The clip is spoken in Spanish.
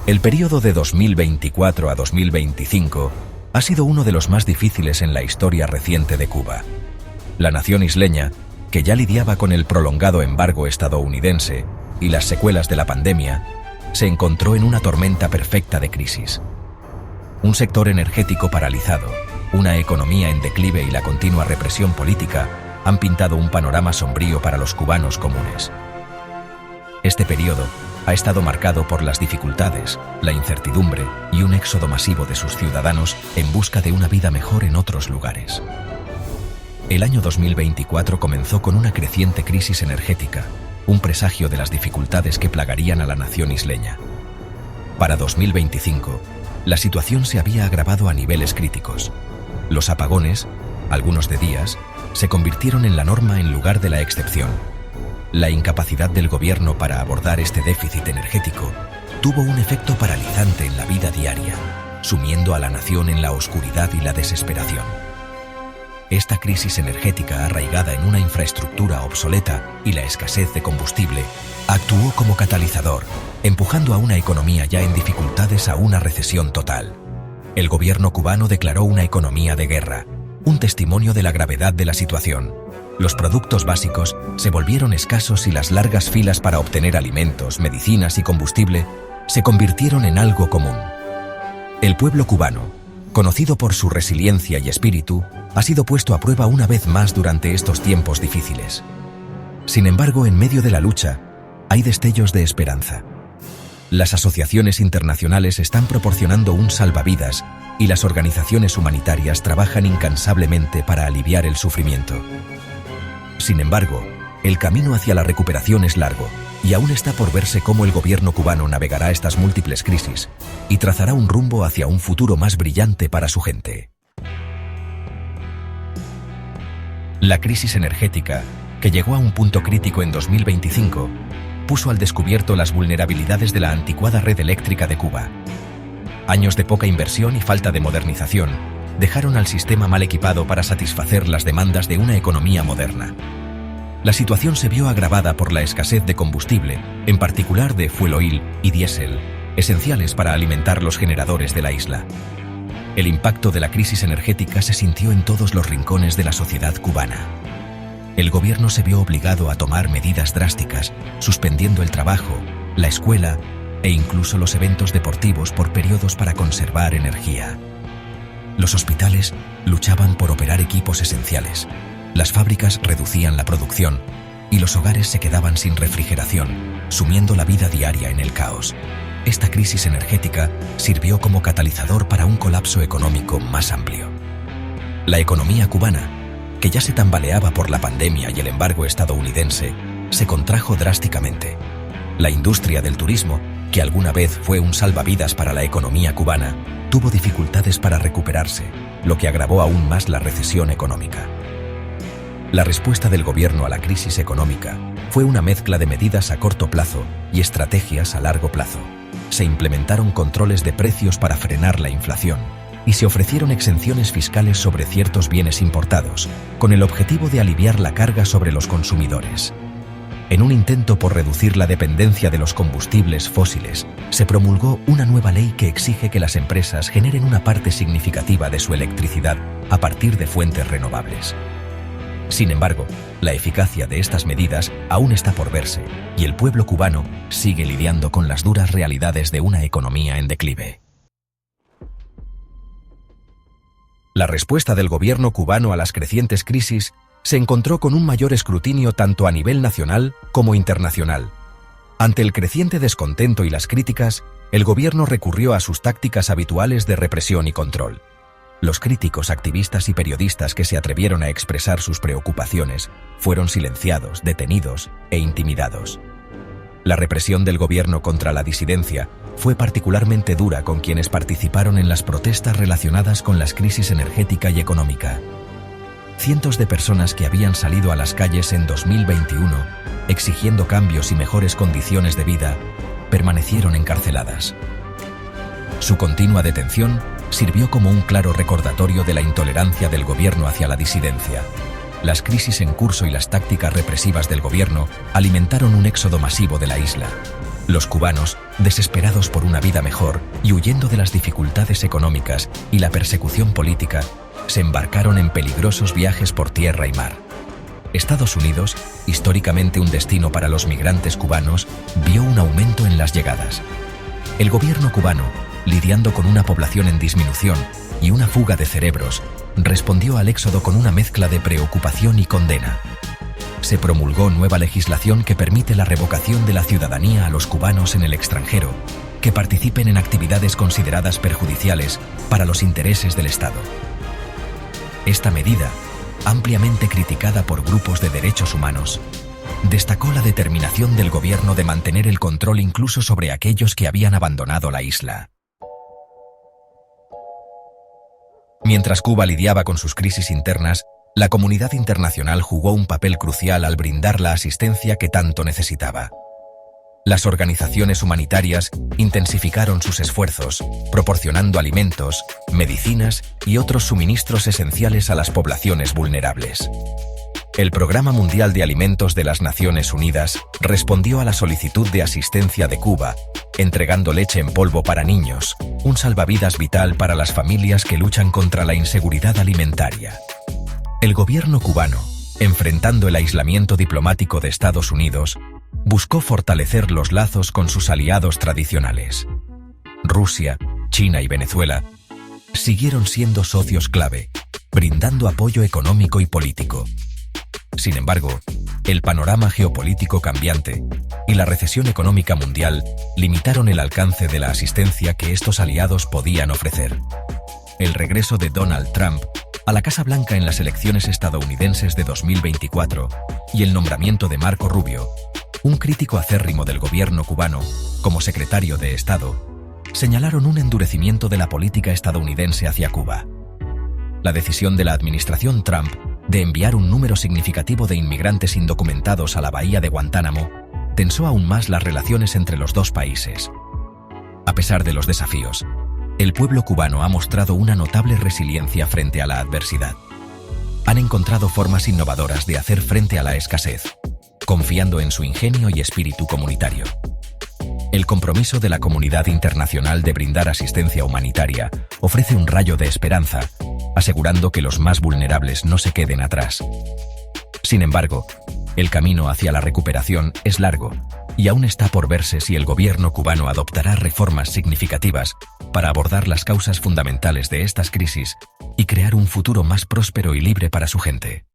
El período de 2024 a 2025 ha sido uno de los más difíciles en la historia reciente de Cuba. La nación isleña, que ya lidiaba con el prolongado embargo estadounidense y las secuelas de la pandemia, se encontró en una tormenta perfecta de crisis. Un sector energético paralizado, una economía en declive y la continua represión política han pintado un panorama sombrío para los cubanos comunes. Este periodo ha estado marcado por las dificultades, la incertidumbre y un éxodo masivo de sus ciudadanos en busca de una vida mejor en otros lugares. El año 2024 comenzó con una creciente crisis energética, un presagio de las dificultades que plagarían a la nación isleña. Para 2025, la situación se había agravado a niveles críticos. Los apagones, algunos de días, se convirtieron en la norma en lugar de la excepción. La incapacidad del gobierno para abordar este déficit energético tuvo un efecto paralizante en la vida diaria, sumiendo a la nación en la oscuridad y la desesperación. Esta crisis energética arraigada en una infraestructura obsoleta y la escasez de combustible actuó como catalizador, empujando a una economía ya en dificultades a una recesión total. El gobierno cubano declaró una economía de guerra, un testimonio de la gravedad de la situación. Los productos básicos se volvieron escasos y las largas filas para obtener alimentos, medicinas y combustible se convirtieron en algo común. El pueblo cubano, conocido por su resiliencia y espíritu, ha sido puesto a prueba una vez más durante estos tiempos difíciles. Sin embargo, en medio de la lucha, hay destellos de esperanza. Las asociaciones internacionales están proporcionando un salvavidas y las organizaciones humanitarias trabajan incansablemente para aliviar el sufrimiento. Sin embargo, el camino hacia la recuperación es largo y aún está por verse cómo el gobierno cubano navegará estas múltiples crisis y trazará un rumbo hacia un futuro más brillante para su gente. La crisis energética, que llegó a un punto crítico en 2025, puso al descubierto las vulnerabilidades de la anticuada red eléctrica de Cuba. Años de poca inversión y falta de modernización dejaron al sistema mal equipado para satisfacer las demandas de una economía moderna. La situación se vio agravada por la escasez de combustible, en particular de fuel oil y diésel, esenciales para alimentar los generadores de la isla. El impacto de la crisis energética se sintió en todos los rincones de la sociedad cubana. El gobierno se vio obligado a tomar medidas drásticas, suspendiendo el trabajo, la escuela e incluso los eventos deportivos por periodos para conservar energía. Los hospitales luchaban por operar equipos esenciales, las fábricas reducían la producción y los hogares se quedaban sin refrigeración, sumiendo la vida diaria en el caos. Esta crisis energética sirvió como catalizador para un colapso económico más amplio. La economía cubana, que ya se tambaleaba por la pandemia y el embargo estadounidense, se contrajo drásticamente. La industria del turismo, que alguna vez fue un salvavidas para la economía cubana, tuvo dificultades para recuperarse, lo que agravó aún más la recesión económica. La respuesta del gobierno a la crisis económica fue una mezcla de medidas a corto plazo y estrategias a largo plazo. Se implementaron controles de precios para frenar la inflación y se ofrecieron exenciones fiscales sobre ciertos bienes importados, con el objetivo de aliviar la carga sobre los consumidores. En un intento por reducir la dependencia de los combustibles fósiles, se promulgó una nueva ley que exige que las empresas generen una parte significativa de su electricidad a partir de fuentes renovables. Sin embargo, la eficacia de estas medidas aún está por verse, y el pueblo cubano sigue lidiando con las duras realidades de una economía en declive. La respuesta del gobierno cubano a las crecientes crisis se encontró con un mayor escrutinio tanto a nivel nacional como internacional. Ante el creciente descontento y las críticas, el gobierno recurrió a sus tácticas habituales de represión y control. Los críticos, activistas y periodistas que se atrevieron a expresar sus preocupaciones fueron silenciados, detenidos e intimidados. La represión del gobierno contra la disidencia fue particularmente dura con quienes participaron en las protestas relacionadas con las crisis energética y económica. Cientos de personas que habían salido a las calles en 2021 exigiendo cambios y mejores condiciones de vida permanecieron encarceladas. Su continua detención sirvió como un claro recordatorio de la intolerancia del gobierno hacia la disidencia. Las crisis en curso y las tácticas represivas del gobierno alimentaron un éxodo masivo de la isla. Los cubanos, desesperados por una vida mejor y huyendo de las dificultades económicas y la persecución política, se embarcaron en peligrosos viajes por tierra y mar. Estados Unidos, históricamente un destino para los migrantes cubanos, vio un aumento en las llegadas. El gobierno cubano, lidiando con una población en disminución y una fuga de cerebros, respondió al éxodo con una mezcla de preocupación y condena. Se promulgó nueva legislación que permite la revocación de la ciudadanía a los cubanos en el extranjero que participen en actividades consideradas perjudiciales para los intereses del Estado. Esta medida, ampliamente criticada por grupos de derechos humanos, destacó la determinación del gobierno de mantener el control incluso sobre aquellos que habían abandonado la isla. Mientras Cuba lidiaba con sus crisis internas, la comunidad internacional jugó un papel crucial al brindar la asistencia que tanto necesitaba. Las organizaciones humanitarias intensificaron sus esfuerzos, proporcionando alimentos, medicinas y otros suministros esenciales a las poblaciones vulnerables. El Programa Mundial de Alimentos de las Naciones Unidas respondió a la solicitud de asistencia de Cuba, entregando leche en polvo para niños, un salvavidas vital para las familias que luchan contra la inseguridad alimentaria. El gobierno cubano, enfrentando el aislamiento diplomático de Estados Unidos, buscó fortalecer los lazos con sus aliados tradicionales. Rusia, China y Venezuela siguieron siendo socios clave, brindando apoyo económico y político. Sin embargo, el panorama geopolítico cambiante y la recesión económica mundial limitaron el alcance de la asistencia que estos aliados podían ofrecer. El regreso de Donald Trump a la Casa Blanca en las elecciones estadounidenses de 2024 y el nombramiento de Marco Rubio, un crítico acérrimo del gobierno cubano, como secretario de Estado, señalaron un endurecimiento de la política estadounidense hacia Cuba. La decisión de la administración Trump de enviar un número significativo de inmigrantes indocumentados a la bahía de Guantánamo tensó aún más las relaciones entre los dos países. A pesar de los desafíos, el pueblo cubano ha mostrado una notable resiliencia frente a la adversidad. Han encontrado formas innovadoras de hacer frente a la escasez, confiando en su ingenio y espíritu comunitario. El compromiso de la comunidad internacional de brindar asistencia humanitaria ofrece un rayo de esperanza, asegurando que los más vulnerables no se queden atrás. Sin embargo, el camino hacia la recuperación es largo y aún está por verse si el gobierno cubano adoptará reformas significativas para abordar las causas fundamentales de estas crisis y crear un futuro más próspero y libre para su gente.